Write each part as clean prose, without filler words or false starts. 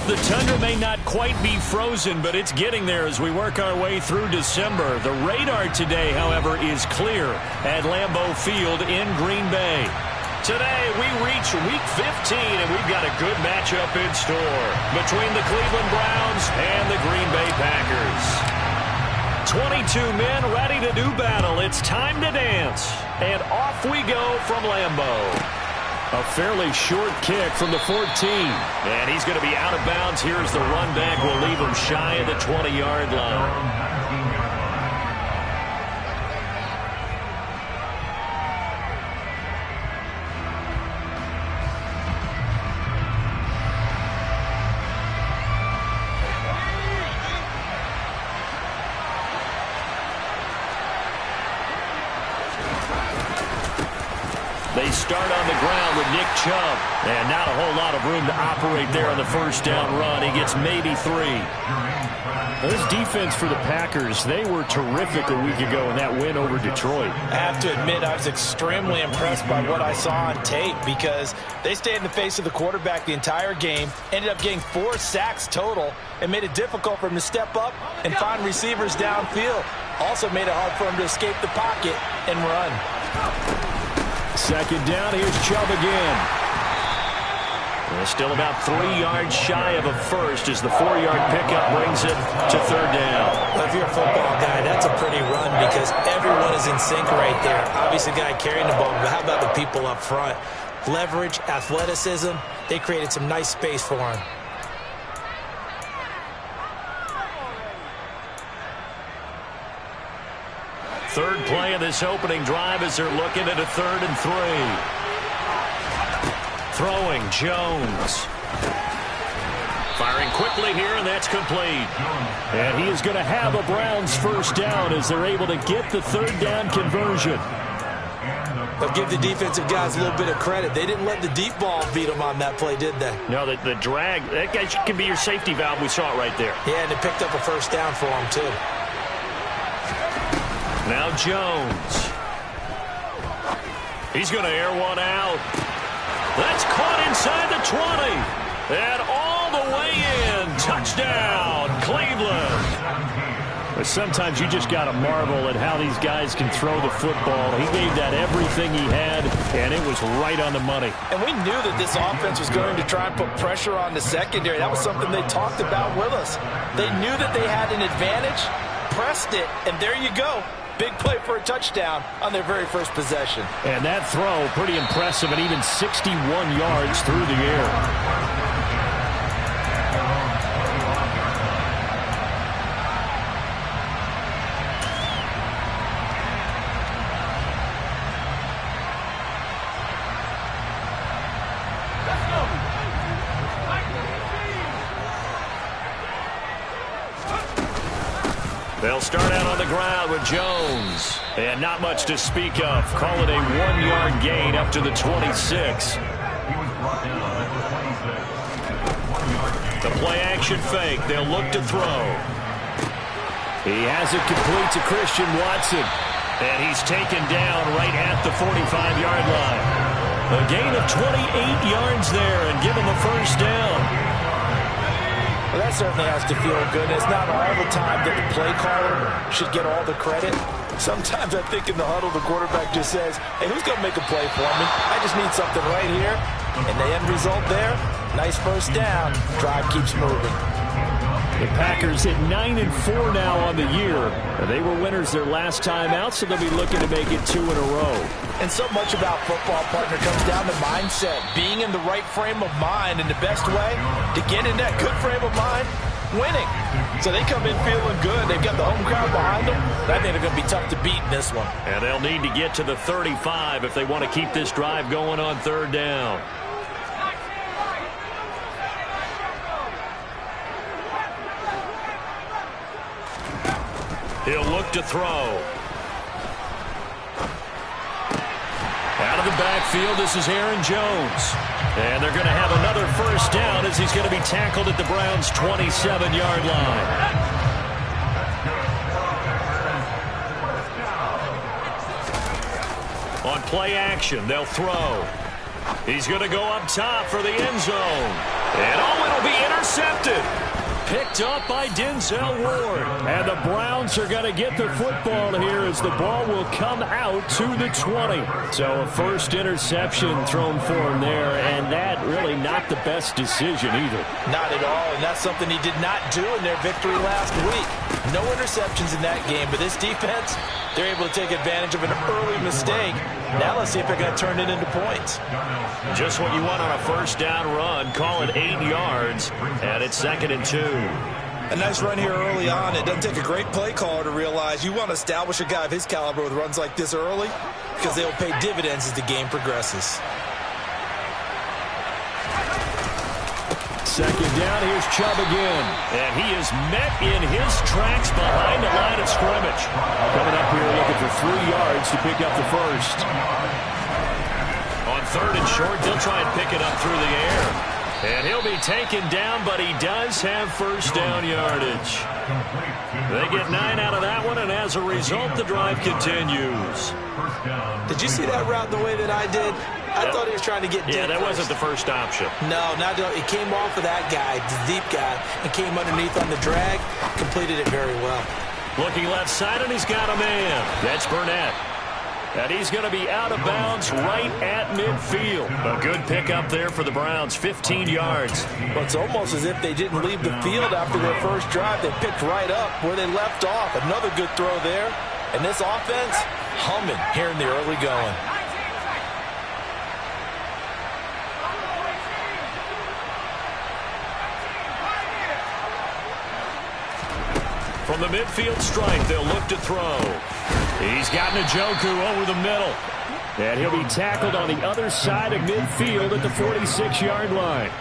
The tundra may not quite be frozen, but it's getting there as we work our way through December. The radar today, however, is clear at Lambeau Field in Green Bay. Today, we reach Week 15, and we've got a good matchup in store between the Cleveland Browns and the Green Bay Packers. 22 men ready to do battle. It's time to dance. And off we go from Lambeau. A fairly short kick from the 14. And he's going to be out of bounds. Here's the run back. We'll leave him shy of the 20-yard line. They start on the ground with Nick Chubb. And not a whole lot of room to operate there on the first down run. He gets maybe 3. This defense for the Packers, they were terrific a week ago in that win over Detroit. I have to admit, I was extremely impressed by what I saw on tape because they stayed in the face of the quarterback the entire game, ended up getting 4 sacks total, and made it difficult for him to step up and find receivers downfield. Also made it hard for him to escape the pocket and run. Second down, here's Chubb again. They're still about 3 yards shy of a first as the 4-yard pickup brings it to third down. Well, if you're a football guy, that's a pretty run because everyone is in sync right there. Obviously, the guy carrying the ball, but how about the people up front? Leverage, athleticism, they created some nice space for him. Third play of this opening drive as they're looking at a 3rd and 3. Throwing, Jones. Firing quickly here, and that's complete. And he is going to have a Browns first down as they're able to get the 3rd down conversion. They'll give the defensive guys a little bit of credit. They didn't let the deep ball beat them on that play, did they? No, the drag, that guy can be your safety valve. We saw it right there. Yeah, and they picked up a first down for him, too. Now Jones. He's going to air one out. That's caught inside the 20. And all the way in. Touchdown, Cleveland. But sometimes you just got to marvel at how these guys can throw the football. He gave that everything he had, and it was right on the money. And we knew that this offense was going to try and put pressure on the secondary. That was something they talked about with us. They knew that they had an advantage, pressed it, and there you go. Big play for a touchdown on their very first possession. And that throw, pretty impressive, and even 61 yards through the air. They'll start out on the ground with Jones. And not much to speak of. Call it a 1-yard gain up to the 26. The play-action fake. They'll look to throw. He has it complete to Christian Watson. And he's taken down right at the 45-yard line. A gain of 28 yards there and give him a first down. Well, that certainly has to feel good. It's not all the time that the play caller should get all the credit. Sometimes I think in the huddle, the quarterback just says, hey, who's going to make a play for me? I just need something right here. And the end result there, nice first down. Drive keeps moving. The Packers hit 9-4 now on the year. They were winners their last time out, so they'll be looking to make it 2 in a row. And so much about football, partner, comes down to mindset. Being in the right frame of mind, and the best way to get in that good frame of mind, winning. So they come in feeling good. They've got the home crowd behind them. I think they're going to be tough to beat in this one. And they'll need to get to the 35 if they want to keep this drive going on 3rd down. He'll look to throw. Out of the backfield, this is Aaron Jones. And they're going to have another first down as he's going to be tackled at the Browns' 27-yard line. On play action, they'll throw. He's going to go up top for the end zone. And it'll be intercepted. Picked up by Denzel Ward. And the Browns are going to get the football here as the ball will come out to the 20. So a first interception thrown for him there, and that really not the best decision either. Not at all, and that's something he did not do in their victory last week. No interceptions in that game, but this defense, they're able to take advantage of an early mistake. Now let's see if they're going to turn it into points. Just what you want on a first down run. Call it 8 yards, and it's 2nd and 2. A nice run here early on. It doesn't take a great play caller to realize you want to establish a guy of his caliber with runs like this early because they'll pay dividends as the game progresses. 2nd down, here's Chubb again. And he is met in his tracks behind the line of scrimmage. Coming up here looking for 3 yards to pick up the first. On 3rd and short, they'll try and pick it up through the air. And he'll be taken down, but he does have first down yardage. They get 9 out of that one, and as a result, the drive continues. Did you see that route the way that I did? I thought he was trying to get deep. Yeah, that wasn't the first option. No, it came off of that guy, the deep guy, and came underneath on the drag, completed it very well. Looking left side, and he's got a man. That's Burnett. And he's going to be out of bounds right at midfield. A good pickup there for the Browns, 15 yards. Well, it's almost as if they didn't leave the field after their first drive. They picked right up where they left off. Another good throw there. And this offense, humming here in the early going. From the midfield stripe, they'll look to throw. He's got Njoku over the middle. And he'll be tackled on the other side of midfield at the 46-yard line.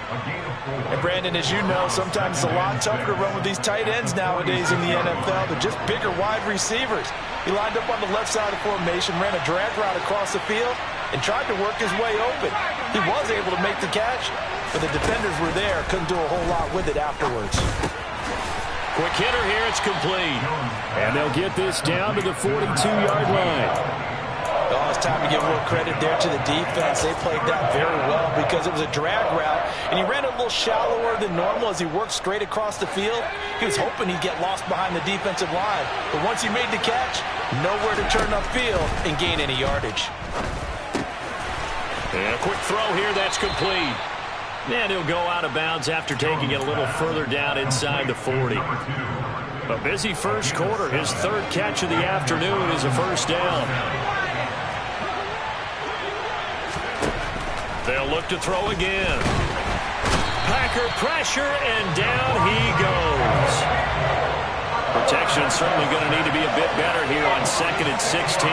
And Brandon, as you know, sometimes it's a lot tougher to run with these tight ends nowadays in the NFL. They're just bigger wide receivers. He lined up on the left side of the formation, ran a drag route across the field, and tried to work his way open. He was able to make the catch, but the defenders were there, couldn't do a whole lot with it afterwards. Quick hitter here, it's complete. And they'll get this down to the 42-yard line. Oh, it's time to give more credit there to the defense. They played that very well because it was a drag route, and he ran a little shallower than normal as he worked straight across the field. He was hoping he'd get lost behind the defensive line, but once he made the catch, nowhere to turn upfield and gain any yardage. And a quick throw here, that's complete. And he'll go out of bounds after taking it a little further down inside the 40. A busy first quarter. His 3rd catch of the afternoon is a first down. They'll look to throw again. Packer pressure, and down he goes. Protection certainly going to need to be a bit better here on 2nd and 16.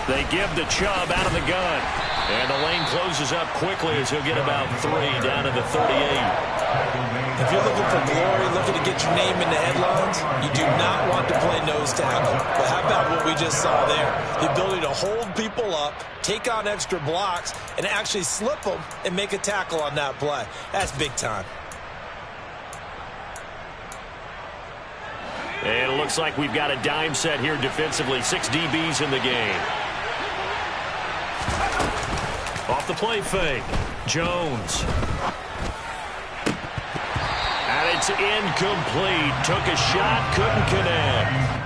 They give the Chubb out of the gun. And the lane closes up quickly as he'll get about 3 down to the 38. If you're looking for glory, looking to get your name in the headlines, you do not want to play nose tackle. But how about what we just saw there? The ability to hold people up, take on extra blocks, and actually slip them and make a tackle on that play. That's big time. And it looks like we've got a dime set here defensively. 6 DBs in the game. Off the play fake. Jones. And it's incomplete. Took a shot, couldn't connect.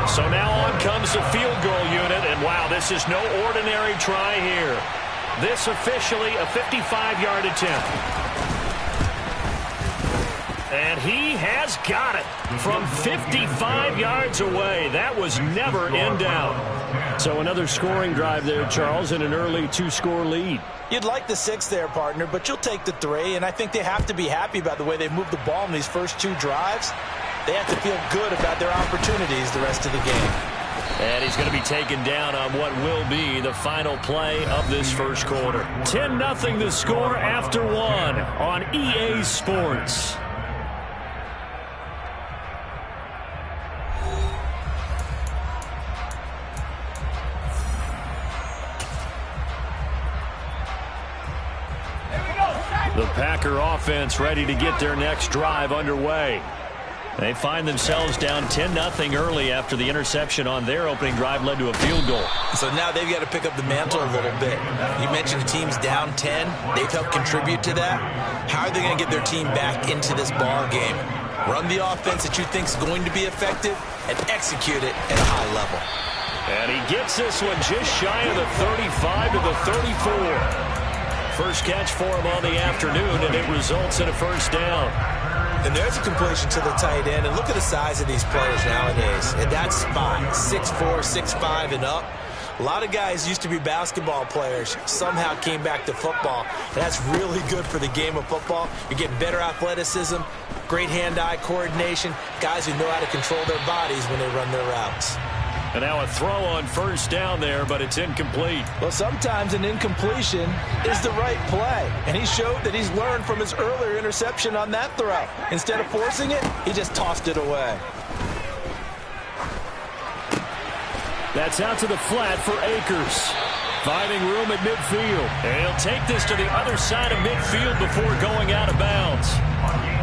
So now on comes the field goal unit, and wow, this is no ordinary try here. This officially a 55-yard attempt. And he has got it from 55 yards away. That was never in doubt. So another scoring drive there, Charles, and an early 2-score lead. You'd like the 6 there, partner, but you'll take the 3, and I think they have to be happy about the way they've moved the ball in these first 2 drives. They have to feel good about their opportunities the rest of the game. And he's going to be taken down on what will be the final play of this first quarter. 10-0 the score after 1 on EA Sports. The Packer offense ready to get their next drive underway. They find themselves down 10-0 early after the interception on their opening drive led to a field goal. So now they've got to pick up the mantle a little bit. You mentioned the team's down 10. They've helped contribute to that. How are they going to get their team back into this ball game? Run the offense that you think is going to be effective and execute it at a high level. And he gets this one just shy of the 35 to the 34. First catch for him on the afternoon, and it results in a first down. And there's a completion to the tight end. And look at the size of these players nowadays. And that spot, 6'4", 6'5", and up. A lot of guys used to be basketball players, somehow came back to football. And that's really good for the game of football. You're getting better athleticism, great hand-eye coordination, guys who know how to control their bodies when they run their routes. And now a throw on first down there, but it's incomplete. Well, sometimes an incompletion is the right play. And he showed that he's learned from his earlier interception on that throw. Instead of forcing it, he just tossed it away. That's out to the flat for Akers. Finding room at midfield. And he'll take this to the other side of midfield before going out of bounds.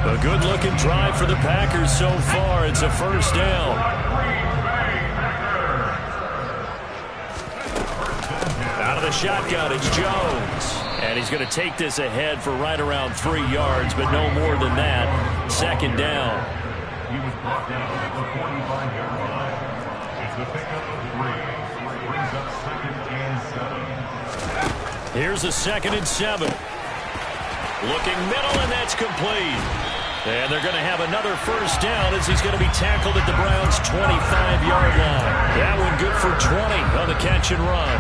A good-looking drive for the Packers so far. It's a first down. Out of the shotgun, it's Jones. And he's going to take this ahead for right around 3 yards, but no more than that. Second down. He was brought down at the 45-yard line. It's the pickup of 3. Brings up 2nd and 7. Here's a 2nd and 7. Looking middle, and that's complete. And they're going to have another first down as he's going to be tackled at the Browns' 25-yard line. That one good for 20 on the catch and run.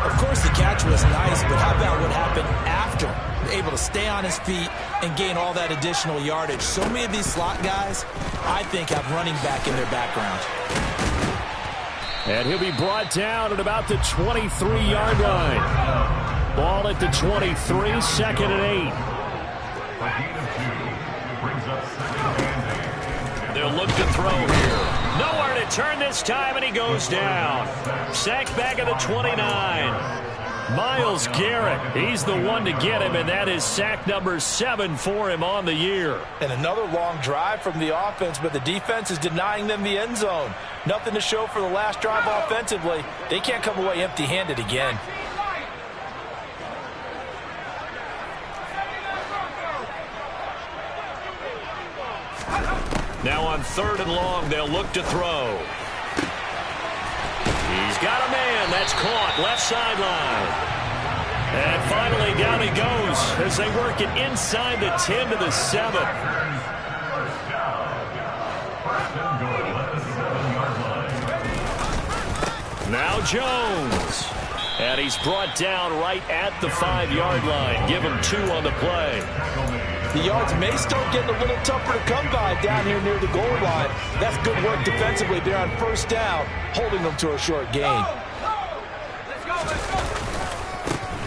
Of course, the catch was nice, but how about what happened after? Able to stay on his feet and gain all that additional yardage. So many of these slot guys, I think, have running back in their background. And he'll be brought down at about the 23-yard line. Ball at the 23, 2nd and 8. Brings up 2nd and 8. They'll look to throw here. Nowhere to turn this time, and he goes down. Sacked back at the 29. Myles Garrett, he's the one to get him, and that is sack number 7 for him on the year. And another long drive from the offense, but the defense is denying them the end zone. Nothing to show for the last drive offensively. They can't come away empty-handed again. Now on 3rd and long, they'll look to throw. He's got a man. That's caught. Left sideline. And finally, down he goes as they work it inside the 10 to the 7. Now Jones. And he's brought down right at the 5-yard line. Give him 2 on the play. The yards may start getting a little tougher to come by down here near the goal line. That's good work defensively there on first down, holding them to a short gain.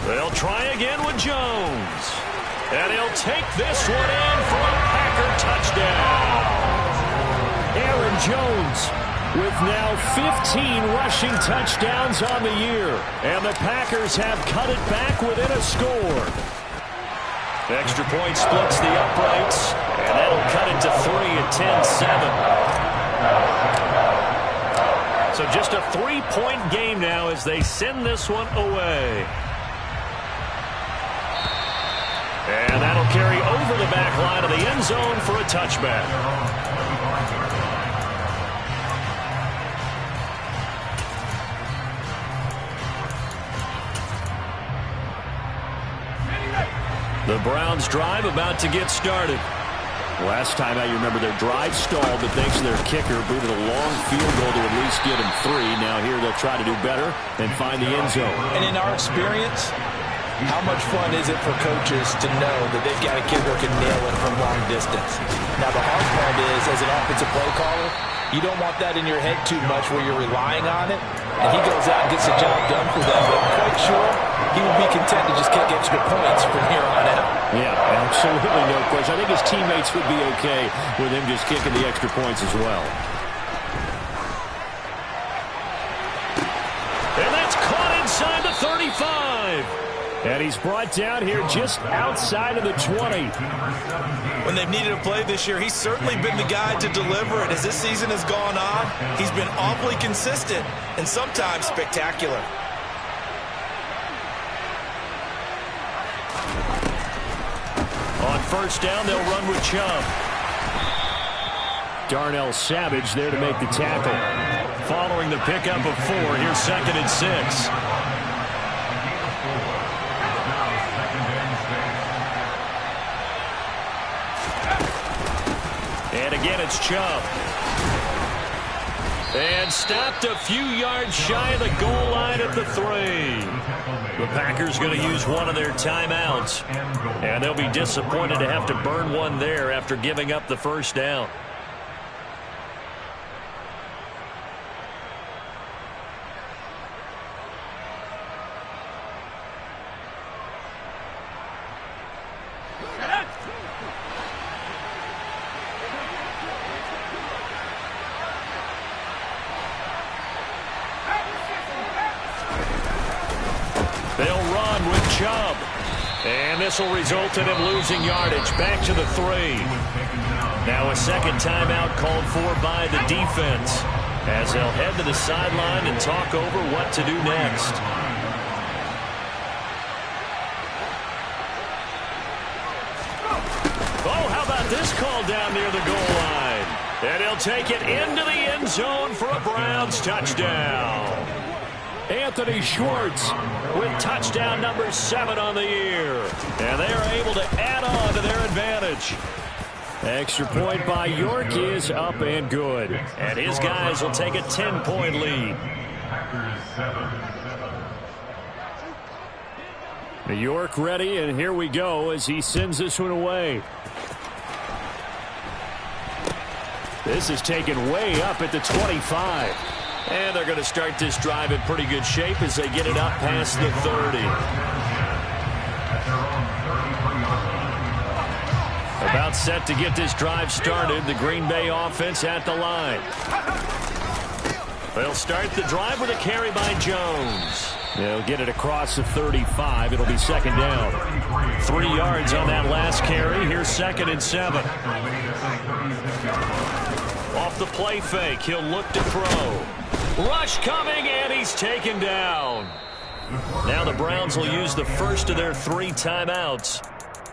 They'll try again with Jones. And he'll take this one in for a Packer touchdown. Aaron Jones with now 15 rushing touchdowns on the year. And the Packers have cut it back within a score. Extra point splits the uprights, and that'll cut it to 3 at 10-7. So just a 3-point game now as they send this one away. And that'll carry over the back line of the end zone for a touchback. The Browns drive about to get started. Last time out, you remember their drive stalled, but thanks to their kicker, booted a long field goal to at least get them 3. Now here they'll try to do better and find the end zone. And in our experience, how much fun is it for coaches to know that they've got a kid who can nail it from long distance? Now the hard part is, as an offensive play caller, you don't want that in your head too much where you're relying on it. And he goes out and gets the job done for them. But I'm quite sure he will be content to just kick extra points from here on out. Yeah, absolutely no question. I think his teammates would be okay with him just kicking the extra points as well. And that's caught inside the 35. And he's brought down here just outside of the 20. When they've needed a play this year, he's certainly been the guy to deliver it. As this season has gone on, he's been awfully consistent and sometimes spectacular. On first down, they'll run with Chubb. Darnell Savage there to make the tackle. Following the pickup of 4, here's 2nd and 6. And again, it's Chubb. And stopped a few yards shy of the goal line at the 3. The Packers going to use one of their timeouts. And they'll be disappointed to have to burn one there after giving up the first down. They'll run with Chubb. And this will result in him losing yardage back to the 3. Now a second timeout called for by the defense as they'll head to the sideline and talk over what to do next. Oh, how about this call down near the goal line? And he'll take it into the end zone for a Browns touchdown. Anthony Schwartz with touchdown number 7 on the year. And they are able to add on to their advantage. Extra point by York is up and good. And his guys will take a 10-point lead. York ready, and here we go as he sends this one away. This is taken way up at the 25. And they're going to start this drive in pretty good shape as they get it up past the 30. About set to get this drive started. The Green Bay offense at the line. They'll start the drive with a carry by Jones. They'll get it across the 35. It'll be second down. 3 yards on that last carry. Here's 2nd and 7. Off the play fake, he'll look to throw. Rush coming, and he's taken down. Now the Browns will use the first of their 3 timeouts,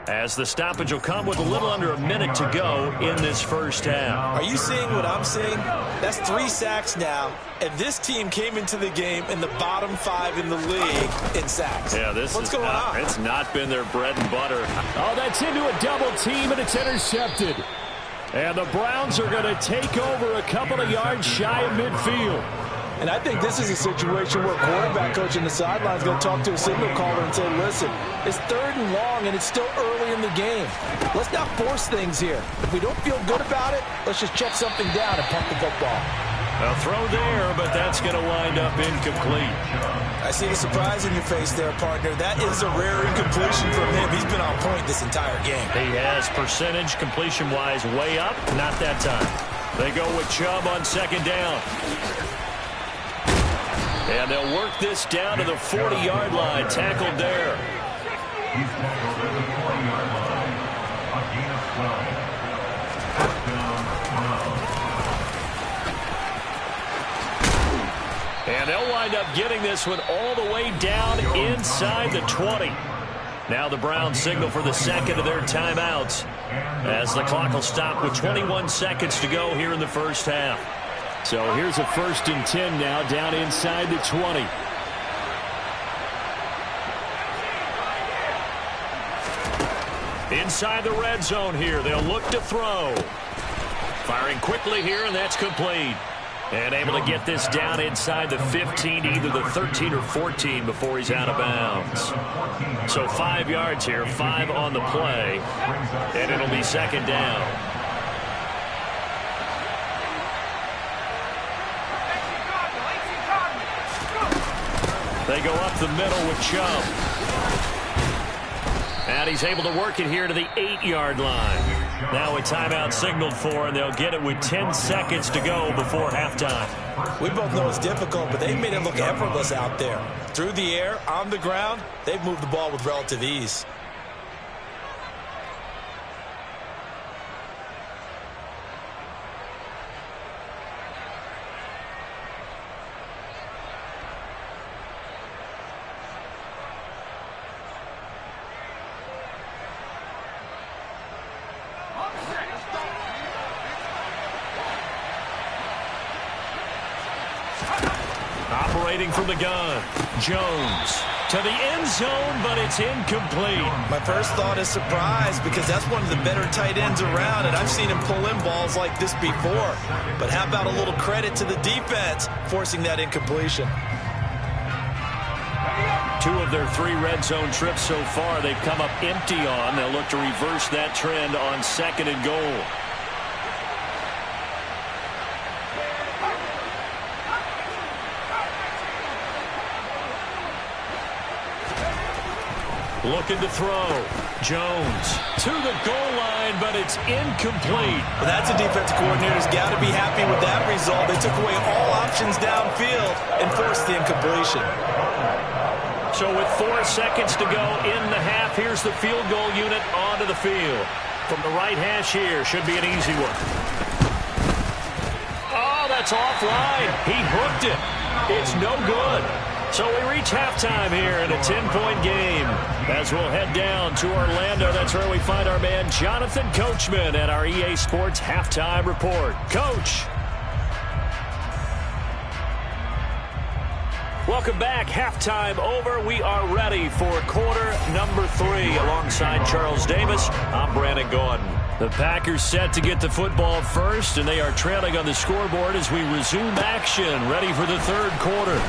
as the stoppage will come with a little under a minute to go in this first half. Are you seeing what I'm seeing? That's 3 sacks now, and this team came into the game in the bottom 5 in the league in sacks. Yeah, what's going on? It's not been their bread and butter. Oh, that's into a double team, and it's intercepted. And the Browns are going to take over a couple of yards shy of midfield. And I think this is a situation where quarterback coach in the sideline is going to talk to a signal caller and say, listen, it's 3rd and long, and it's still early in the game. Let's not force things here. If we don't feel good about it, let's just check something down and punt the football. A throw there, but that's going to wind up incomplete. I see the surprise in your face there, partner. That is a rare incompletion from him. He's been on point this entire game. He has percentage completion-wise way up. Not that time. They go with Chubb on 2nd down. And they'll work this down to the 40-yard line. Tackled there. He's tackled at the 40-yard line. A gain of 12. First down, 12. And they'll wind up getting this one all the way down inside the 20. Now the Browns signal for the second of their timeouts, as the clock will stop with 21 seconds to go here in the first half. So here's a 1st and 10 now, down inside the 20. Inside the red zone here, they'll look to throw. Firing quickly here, and that's complete. And able to get this down inside the 15, either the 13 or 14 before he's out of bounds. So 5 yards here, 5 on the play, and it'll be second down. They go up the middle with Chubb. And he's able to work it here to the 8-yard line. Now a timeout signaled for, and they'll get it with 10 seconds to go before halftime. We both know it's difficult, but they've made it look effortless out there. Through the air, on the ground, they've moved the ball with relative ease. Operating from the gun, Jones to the end zone, but it's incomplete. My first thought is surprise, because that's one of the better tight ends around, and I've seen him pull in balls like this before. But how about a little credit to the defense forcing that incompletion? 2 of their 3 red zone trips so far they've come up empty on. They'll look to reverse that trend on 2nd and goal. Looking to throw. Jones to the goal line, but it's incomplete. Well, that's a defensive coordinator's got to be happy with that result. They took away all options downfield and forced the incompletion. So with 4 seconds to go in the half, here's the field goal unit onto the field. From the right hash here, should be an easy one. Oh, that's offline. He hooked it. It's no good. So we reach halftime here in a 10-point game. As we'll head down to Orlando, that's where we find our man Jonathan Coachman at our EA Sports Halftime Report. Coach. Welcome back. Halftime over. We are ready for quarter number 3. Alongside Charles Davis, I'm Brandon Gordon. The Packers set to get the football first, and they are trailing on the scoreboard as we resume action, ready for the 3rd quarter.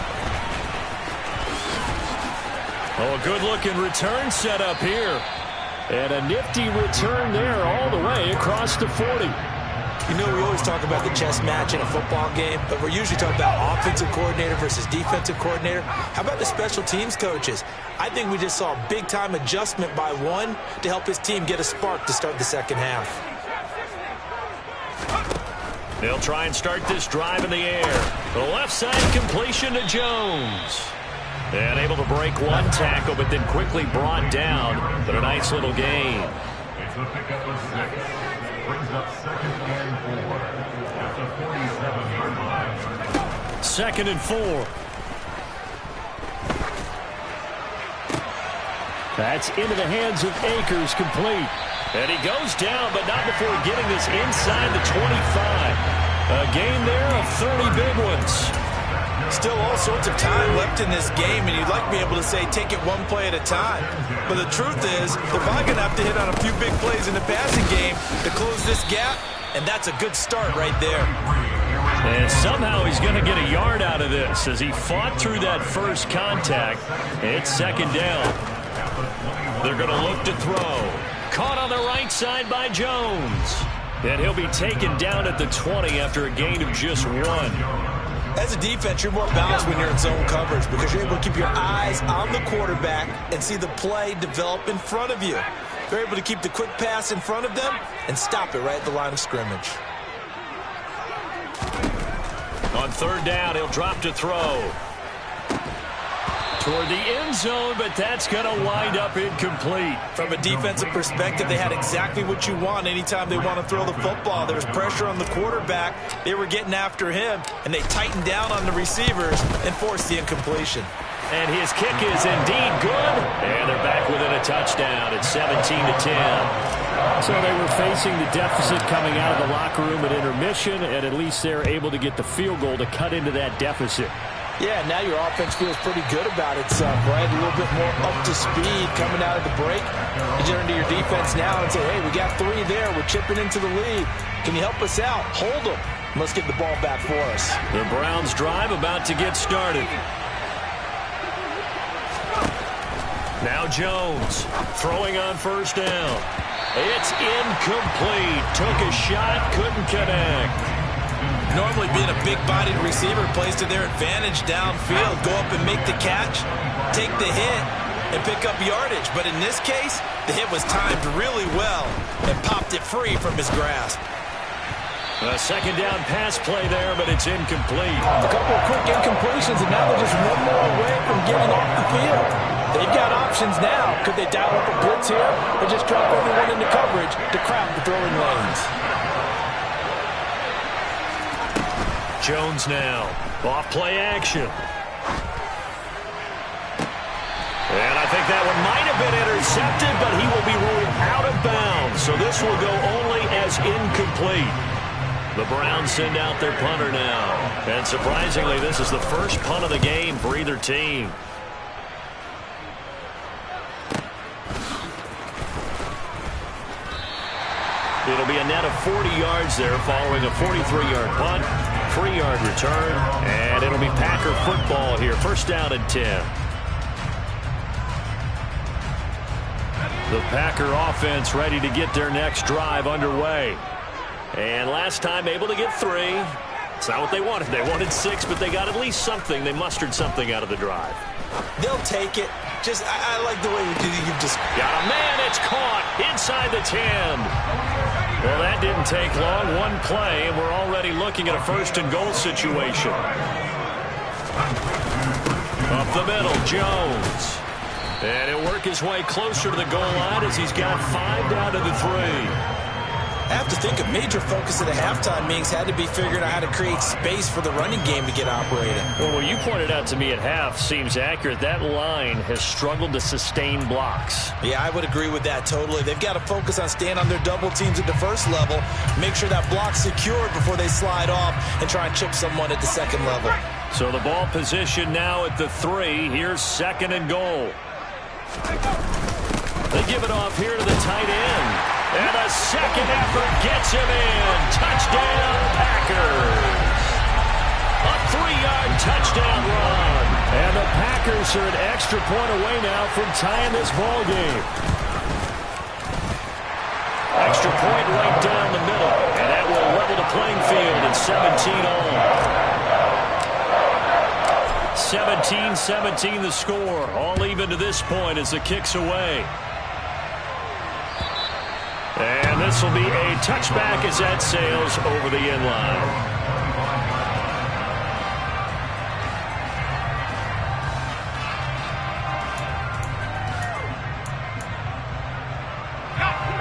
Oh, a good-looking return set up here. And a nifty return there all the way across the 40. You know, we always talk about the chess match in a football game, but we're usually talking about offensive coordinator versus defensive coordinator. How about the special teams coaches? I think we just saw a big-time adjustment by one to help his team get a spark to start the second half. They'll try and start this drive in the air. The left side completion to Jones. And able to break one tackle, but then quickly brought down. But a nice little gain. It's a pickup of 6. Brings up 2nd and 4 at the 47-yard line. 2nd and 4. That's into the hands of Akers, complete. And he goes down, but not before getting this inside the 25. A gain there of 30 big ones. Still all sorts of time left in this game, and you'd like to be able to say take it one play at a time. But the truth is, they're probably going to have to hit on a few big plays in the passing game to close this gap, and that's a good start right there. And somehow he's going to get a yard out of this as he fought through that first contact. It's 2nd down. They're going to look to throw. Caught on the right side by Jones. And he'll be taken down at the 20 after a gain of just 1. As a defense, you're more balanced when you're in zone coverage because you're able to keep your eyes on the quarterback and see the play develop in front of you. You're able to keep the quick pass in front of them and stop it right at the line of scrimmage. On 3rd down, he'll drop to throw. Toward the end zone, but that's going to wind up incomplete. From a defensive perspective, they had exactly what you want anytime they want to throw the football. There was pressure on the quarterback. They were getting after him, and they tightened down on the receivers and forced the incompletion. And his kick is indeed good. And they're back within a touchdown at 17-10. So they were facing the deficit coming out of the locker room at intermission, and at least they're able to get the field goal to cut into that deficit. Yeah, now your offense feels pretty good about itself, right? A little bit more up to speed coming out of the break. You turn to your defense now and say, hey, we got 3 there. We're chipping into the lead. Can you help us out? Hold them. Let's get the ball back for us. The Browns' drive about to get started. Now Jones throwing on 1st down. It's incomplete. Took a shot, couldn't connect. Normally being a big-bodied receiver plays to their advantage downfield. Go up and make the catch, take the hit, and pick up yardage. But in this case, the hit was timed really well and popped it free from his grasp. A second down pass play there, but it's incomplete. A couple of quick incompletions, and now they're just one more away from getting off the field. They've got options now. Could they dial up a blitz here or just drop everyone into coverage to crowd the throwing lanes? Jones now. Off play action. And I think that one might have been intercepted, but he will be ruled out of bounds. So this will go only as incomplete. The Browns send out their punter now. And surprisingly, this is the first punt of the game for either team. It'll be a net of 40 yards there following a 43-yard punt, 3-yard return, and it'll be Packer football here. First down and 10. The Packer offense ready to get their next drive underway. And last time able to get 3. It's not what they wanted. They wanted 6, but they got at least something. They mustered something out of the drive. They'll take it. I like the way you just... Got a man. It's caught inside the 10. Well, that didn't take long. One play, and we're already looking at a first and goal situation. Up the middle, Jones. And he'll work his way closer to the goal line as he's got 5 down to the 3. I have to think a major focus of the halftime meetings had to be figuring out how to create space for the running game to get operating. Well, what you pointed out to me at half seems accurate. That line has struggled to sustain blocks. Yeah, I would agree with that totally. They've got to focus on staying on their double teams at the first level, make sure that block's secured before they slide off and try and chip someone at the second level. So the ball position now at the 3. Here's second and goal. They give it off here to the tight end. And a second effort gets him in. Touchdown, Packers. A 3-yard touchdown run. And the Packers are an extra point away now from tying this ball game. Extra point right down the middle. And that will level the playing field at 17 all. 17-17 the score. All even to this point as the kick's away. And this will be a touchback as that sails over the end line.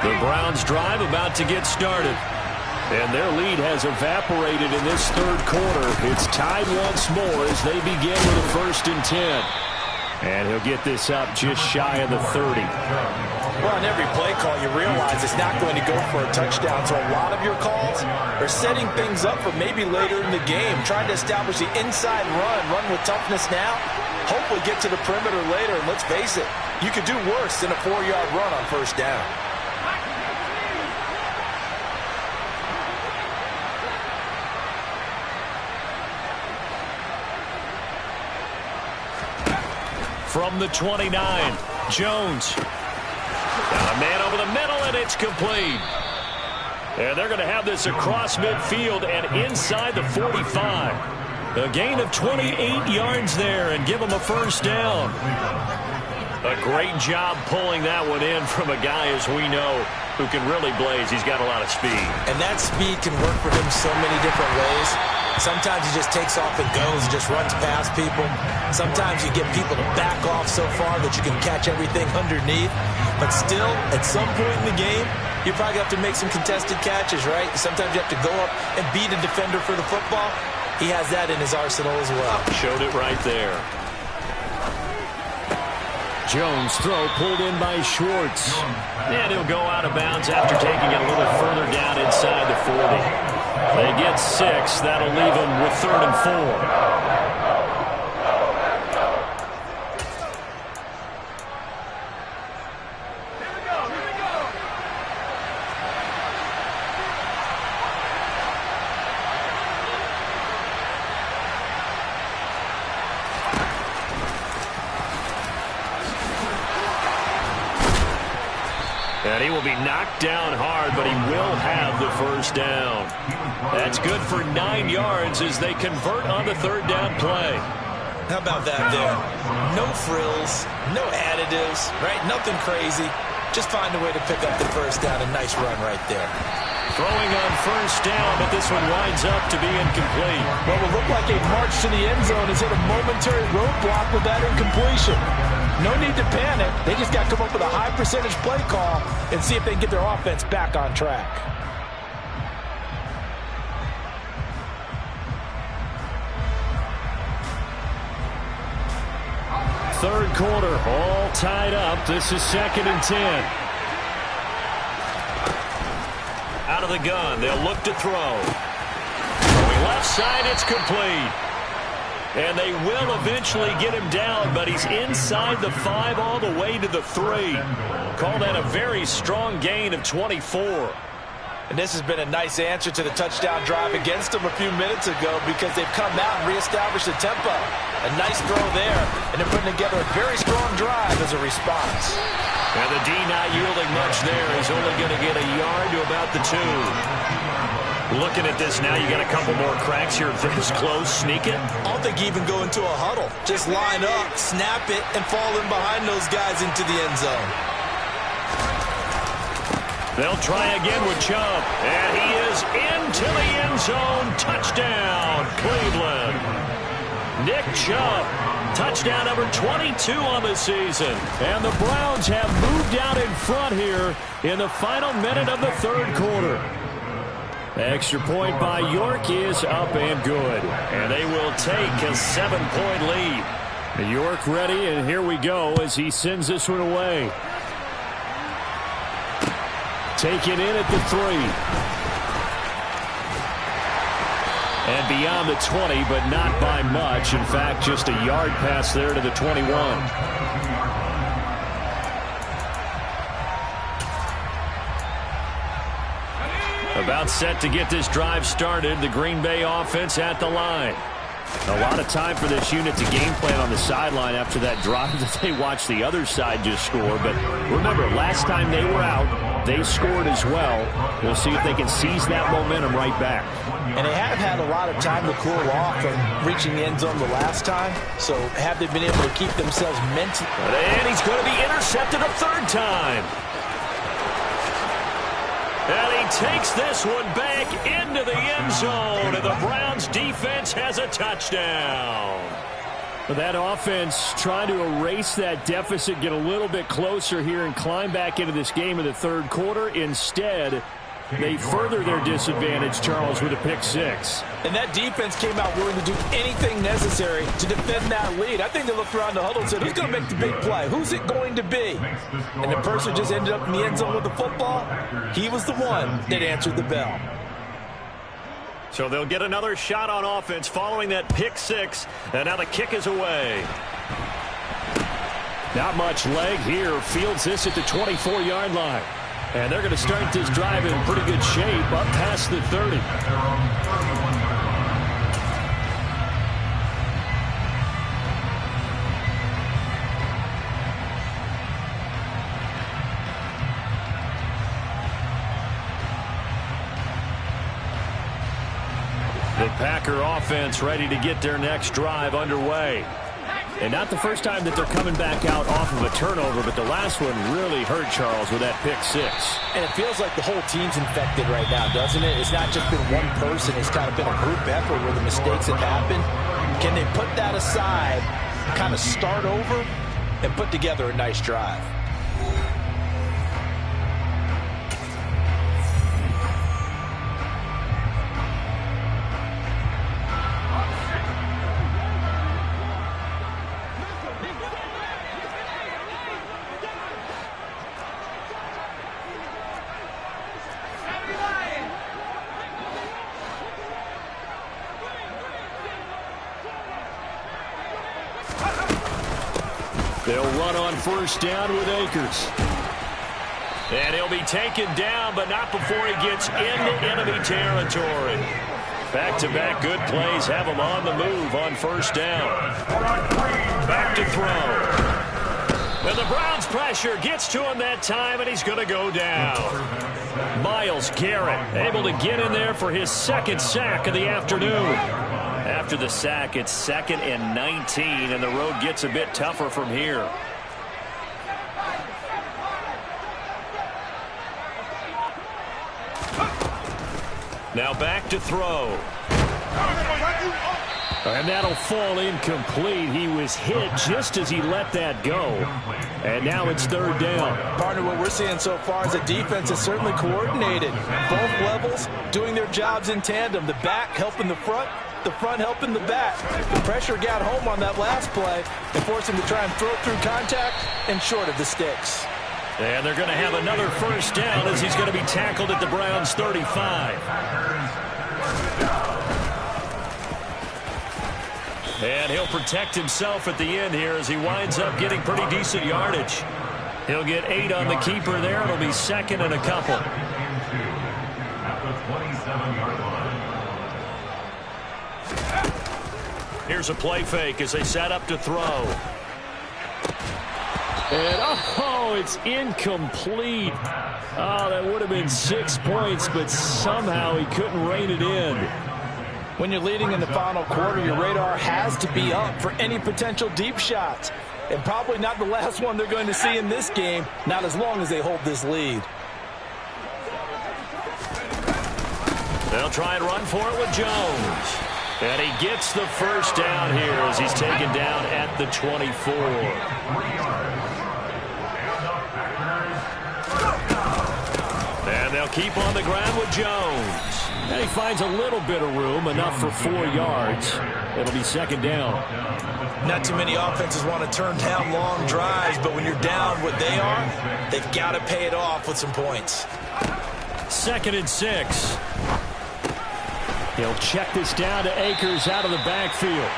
The Browns drive about to get started. And their lead has evaporated in this third quarter. It's tied once more as they begin with a 1st and 10. And he'll get this up just shy of the 30. Well, on every play call, you realize it's not going to go for a touchdown. So a lot of your calls are setting things up for maybe later in the game, trying to establish the inside run with toughness now, hopefully get to the perimeter later. And let's face it, you could do worse than a 4-yard run on first down. From the 29, Jones. Got a man over the middle, and it's complete. And they're going to have this across midfield and inside the 45. A gain of 28 yards there and give them a first down. A great job pulling that one in from a guy, as we know, who can really blaze. He's got a lot of speed. And that speed can work for him so many different ways. Sometimes he just takes off and goes, just runs past people. Sometimes you get people to back off so far that you can catch everything underneath. But still, at some point in the game, you probably have to make some contested catches, right? Sometimes you have to go up and beat a defender for the football. He has that in his arsenal as well. Showed it right there. Jones' throw pulled in by Schwartz. And he'll go out of bounds after taking it a little further down inside the 40. They get 6. That'll leave them with 3rd and 4. And he will be knocked down hard, but he will have the first down. That's good for 9 yards as they convert on the 3rd down play. How about that there? No frills, no additives, right? Nothing crazy. Just find a way to pick up the first down. A nice run right there. Throwing on first down, but this one winds up to be incomplete. What will look like a march to the end zone has hit a momentary roadblock with that incompletion. No need to panic. They just got to come up with a high percentage play call and see if they can get their offense back on track. Third quarter, all tied up. This is 2nd and 10. Out of the gun, they'll look to throw. Going left side, it's complete. And they will eventually get him down, but he's inside the 5 all the way to the 3. Call that a very strong gain of 24. And this has been a nice answer to the touchdown drive against them a few minutes ago because they've come out and reestablished the tempo. A nice throw there, and they're putting together a very strong drive as a response. And the D not yielding much there. He's only going to get a yard to about the 2. Looking at this now, you got a couple more cracks here. This close, sneak it. I don't think you even go into a huddle. Just line up, snap it, and fall in behind those guys into the end zone. They'll try again with Chubb. And he is into the end zone. Touchdown, Cleveland. Nick Chubb, touchdown number 22 on the season. And the Browns have moved out in front here in the final minute of the third quarter. Extra point by York is up and good. And they will take a 7-point lead. York ready, and here we go as he sends this one away. Taken in at the 3. And beyond the 20, but not by much. In fact, just a yard pass there to the 21. About set to get this drive started. The Green Bay offense at the line. A lot of time for this unit to game plan on the sideline after that drive that they watched the other side just score. But remember, last time they were out, they scored as well. We'll see if they can seize that momentum right back. And they have had a lot of time to cool off from reaching the end zone the last time. So have they been able to keep themselves mentally? And he's going to be intercepted a third time. And he takes this one back into the end zone. And the Browns defense has a touchdown. That offense trying to erase that deficit, get a little bit closer here and climb back into this game in the third quarter. Instead, they further their disadvantage, Charles, with a pick 6. And that defense came out willing to do anything necessary to defend that lead. I think they looked around the huddle and said, who's going to make the big play? Who's it going to be? And the person just ended up in the end zone with the football. He was the one that answered the bell. So they'll get another shot on offense following that pick 6. And now the kick is away. Not much leg here. Fields this at the 24-yard line. And they're going to start this drive in pretty good shape up past the 30. The Packer offense ready to get their next drive underway. And not the first time that they're coming back out off of a turnover, but the last one really hurt, Charles, with that pick 6. And it feels like the whole team's infected right now, doesn't it? It's not just been one person. It's kind of been a group effort where the mistakes have happened. Can they put that aside, kind of start over, and put together a nice drive? They'll run on first down with Akers. And he'll be taken down, but not before he gets into enemy territory. Back-to-back good plays have him on the move on first down. Back to throw. And the Browns pressure gets to him that time, and he's going to go down. Myles Garrett able to get in there for his second sack of the afternoon. After the sack, it's 2nd and 19, and the road gets a bit tougher from here. Now back to throw. And that'll fall incomplete. He was hit just as he let that go. And now it's 3rd down. Partner, what we're seeing so far is the defense is certainly coordinated. Both levels doing their jobs in tandem. The back helping the front helping the back. The pressure got home on that last play and forced him to try and throw through contact and short of the sticks. And they're going to have another 1st down as he's going to be tackled at the Browns' 35. And he'll protect himself at the end here as he winds up getting pretty decent yardage. He'll get 8 on the keeper there. It'll be 2nd and a couple. At the 27-yard line. Here's a play fake as they set up to throw. And, oh, it's incomplete. Oh, that would have been 6 points, but somehow he couldn't rein it in. When you're leading in the final quarter, your radar has to be up for any potential deep shots. And probably not the last one they're going to see in this game, not as long as they hold this lead. They'll try and run for it with Jones. And he gets the 1st down here as he's taken down at the 24. And they'll keep on the ground with Jones. And he finds a little bit of room, enough for 4 yards. It'll be 2nd down. Not too many offenses want to turn down long drives, but when you're down what they are, they've got to pay it off with some points. 2nd and 6. He'll check this down to Akers out of the backfield.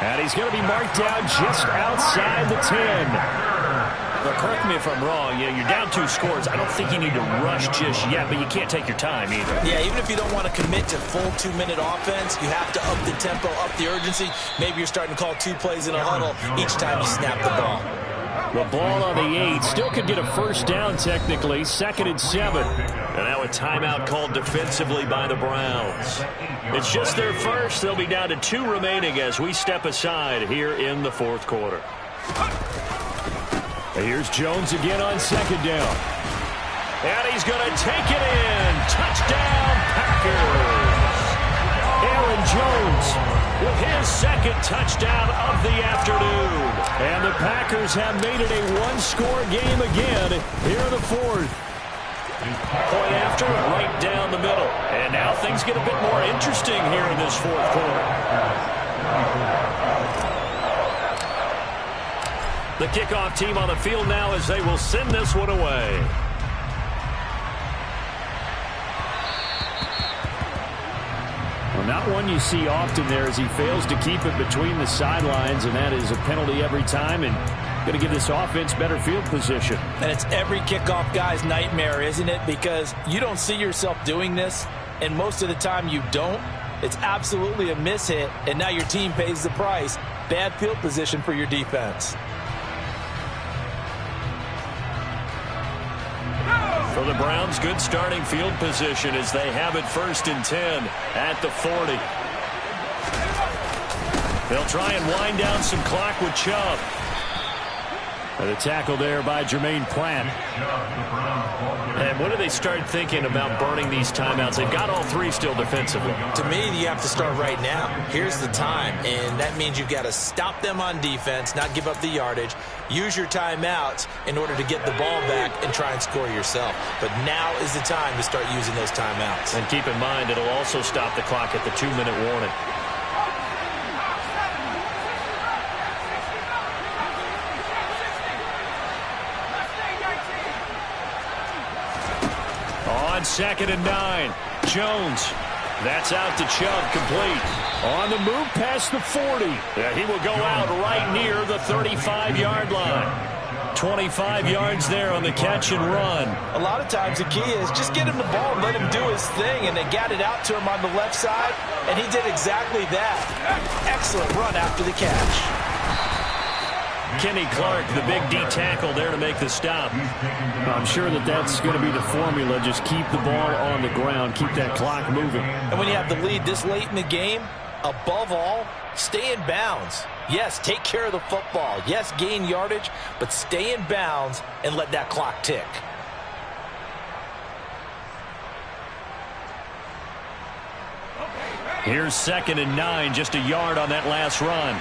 And he's going to be marked down just outside the 10. But correct me if I'm wrong, you're down 2 scores. I don't think you need to rush just yet, but you can't take your time either. Yeah, even if you don't want to commit to full 2-minute offense, you have to up the tempo, up the urgency. Maybe you're starting to call 2 plays in a huddle each time you snap the ball. The ball on the 8 still could get a 1st down technically. 2nd and 7. And now a timeout called defensively by the Browns. It's just their first. They'll be down to 2 remaining as we step aside here in the 4th quarter. Here's Jones again on 2nd down. And he's going to take it in. Touchdown, Packers. Aaron Jones with his 2nd touchdown of the afternoon. And the Packers have made it a 1-score game again here in the 4th. Point after, right down the middle. And now things get a bit more interesting here in this 4th quarter. The kickoff team on the field now as they will send this one away. Well, not one you see often there as he fails to keep it between the sidelines, and that is a penalty every time and going to give this offense better field position. And it's every kickoff guy's nightmare, isn't it? Because you don't see yourself doing this, and most of the time you don't. It's absolutely a mishit, and now your team pays the price. Bad field position for your defense. For the Browns, good starting field position as they have it 1st and 10 at the 40. They'll try and wind down some clock with Chubb. And a tackle there by Jermaine Pratt. And when do they start thinking about burning these timeouts? They've got all 3 still defensively. To me, you have to start right now. Here's the time, and that means you've got to stop them on defense, not give up the yardage, use your timeouts in order to get the ball back and try and score yourself. But now is the time to start using those timeouts. And keep in mind, it'll also stop the clock at the 2-minute warning. On 2nd and 9, Jones. That's out to Chubb, complete. On the move past the 40. Yeah, he will go out right near the 35-yard line. 25 yards there on the catch and run. A lot of times the key is just get him the ball and let him do his thing, and they got it out to him on the left side, and he did exactly that. Excellent run after the catch. Kenny Clark, the big D tackle there to make the stop. I'm sure that's going to be the formula. Just keep the ball on the ground, keep that clock moving. And when you have the lead this late in the game, Above all, stay in bounds. Yes, take care of the football. Yes, gain yardage, but stay in bounds and let that clock tick. Here's 2nd and 9, just a yard on that last run.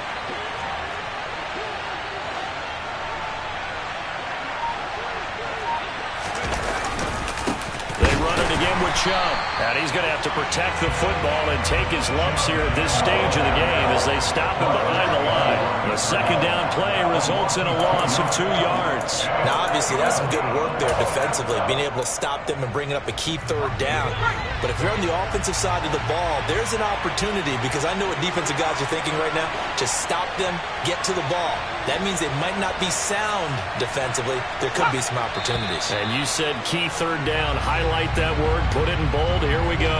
They run it again with Chubb. And he's going to have to protect the football and take his lumps here at this stage of the game as they stop him behind the line. The 2nd down play results in a loss of 2 yards. Now, obviously, that's some good work there defensively, being able to stop them and bring it up a key 3rd down. But if you're on the offensive side of the ball, there's an opportunity, because I know what defensive guys are thinking right now. Just stop them, get to the ball. That means they might not be sound defensively. There could be some opportunities. And you said key 3rd down. Highlight that word, put it in bold. Here we go.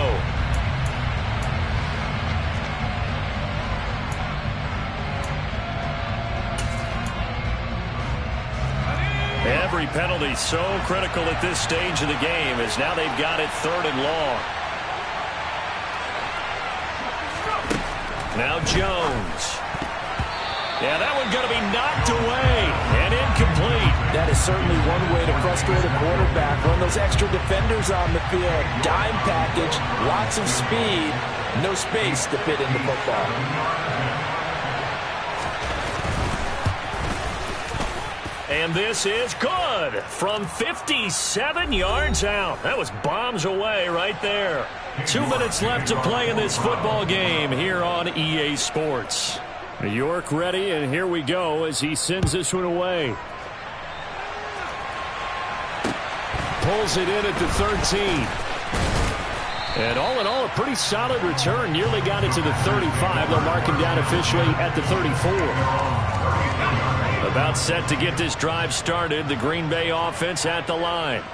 Every penalty so critical at this stage of the game, as now they've got it 3rd and long. Now Jones. Yeah, that one's going to be knocked away and incomplete. That is certainly one way to frustrate a quarterback. Run those extra defenders on the field. Dime package, lots of speed, no space to fit into football. And this is good from 57 yards out. That was bombs away right there. 2 minutes left to play in this football game here on EA Sports. York ready, and here we go as he sends this one away. Pulls it in at the 13. And all in all, a pretty solid return. Nearly got it to the 35. They'll mark him down officially at the 34. About set to get this drive started. The Green Bay offense at the line.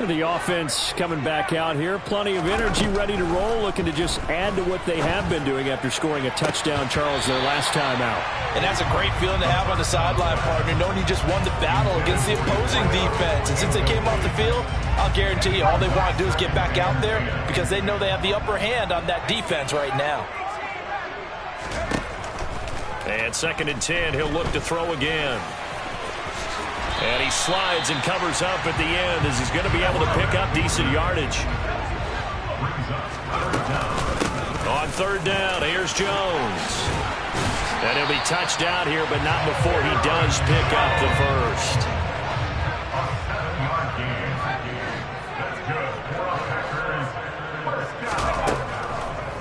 The offense coming back out here. Plenty of energy, ready to roll, looking to just add to what they have been doing after scoring a touchdown, Charles, their last time out. And that's a great feeling to have on the sideline, partner, knowing you just won the battle against the opposing defense. And since they came off the field, I'll guarantee you all they want to do is get back out there because they know they have the upper hand on that defense right now. And 2nd and 10, he'll look to throw again. And he slides and covers up at the end as he's going to be able to pick up decent yardage. On 3rd down, here's Jones. And he'll be touched out here, but not before he does pick up the first.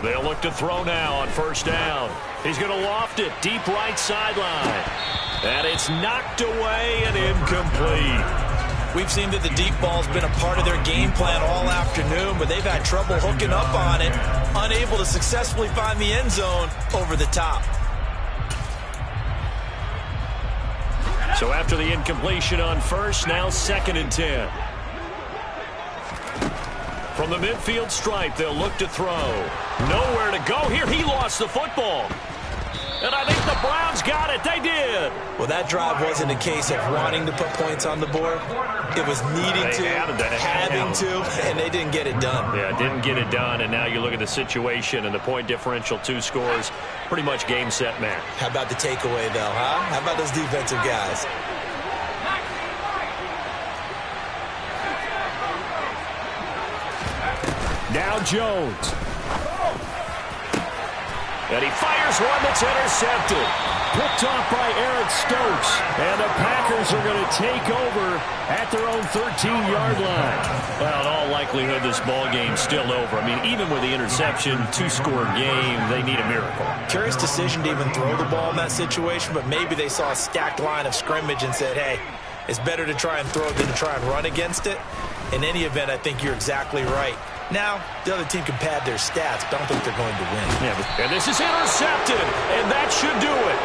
They'll look to throw now on 1st down. He's going to loft it deep right sideline. And it's knocked away and incomplete. We've seen that the deep ball's been a part of their game plan all afternoon, but they've had trouble hooking up on it, unable to successfully find the end zone over the top. So after the incompletion on 1st, now 2nd and 10. From the midfield stripe, they'll look to throw. Nowhere to go here. He lost the football. And I think the Browns got it. They did. Well, that drive wasn't a case of wanting to put points on the board. It was needing to, having to, and they didn't get it done. Yeah, didn't get it done, and now you look at the situation and the point differential, 2 scores, pretty much game, set, match. How about the takeaway, though, huh? How about those defensive guys? Now Jones. And he fires one that's intercepted. Picked off by Eric Stokes. And the Packers are going to take over at their own 13-yard line. Well, in all likelihood, this ball game's still over. I mean, even with the interception, 2-score game, they need a miracle. Curious decision to even throw the ball in that situation, but maybe they saw a stacked line of scrimmage and said, hey, it's better to try and throw it than to try and run against it. In any event, I think you're exactly right. Now, the other team can pad their stats, but I don't think they're going to win. Yeah, and this is intercepted, and that should do it.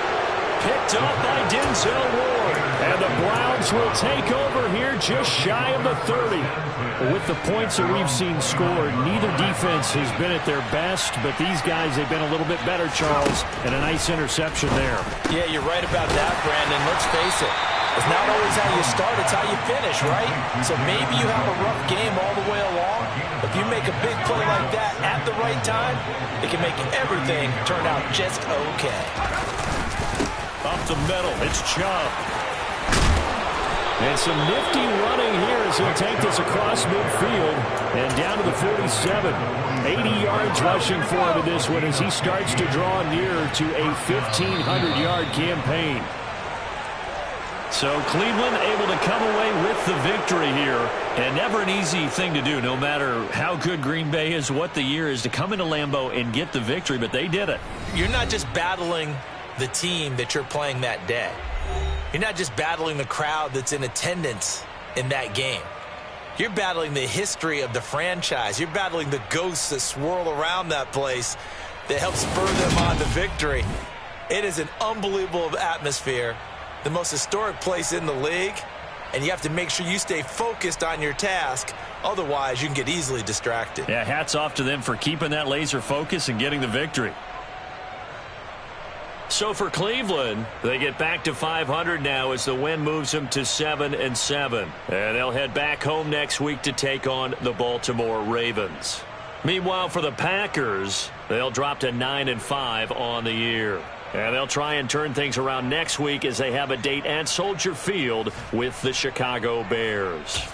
Picked up by Denzel Ward. And the Browns will take over here just shy of the 30. With the points that we've seen scored, neither defense has been at their best, but these guys, they've been a little bit better, Charles, and a nice interception there. Yeah, you're right about that, Brandon. Let's face it. It's not always how you start, it's how you finish, right? So maybe you have a rough game all the way along. If you make a big play like that at the right time, it can make everything turn out just okay. Up the middle, it's Chubb. And some nifty running here as he'll take this across midfield and down to the 47. 80 yards rushing for him in this one as he starts to draw nearer to a 1,500-yard campaign. So Cleveland able to come away with the victory here. And never an easy thing to do, no matter how good Green Bay is, what the year is, to come into Lambeau and get the victory, but they did it. You're not just battling the team that you're playing that day. You're not just battling the crowd that's in attendance in that game. You're battling the history of the franchise. You're battling the ghosts that swirl around that place that help spur them on to victory. It is an unbelievable atmosphere, the most historic place in the league, and you have to make sure you stay focused on your task. Otherwise, you can get easily distracted. Yeah, hats off to them for keeping that laser focus and getting the victory. So for Cleveland, they get back to 500 now as the win moves them to 7-7. And they'll head back home next week to take on the Baltimore Ravens. Meanwhile, for the Packers, they'll drop to 9-5 on the year. And they'll try and turn things around next week as they have a date at Soldier Field with the Chicago Bears.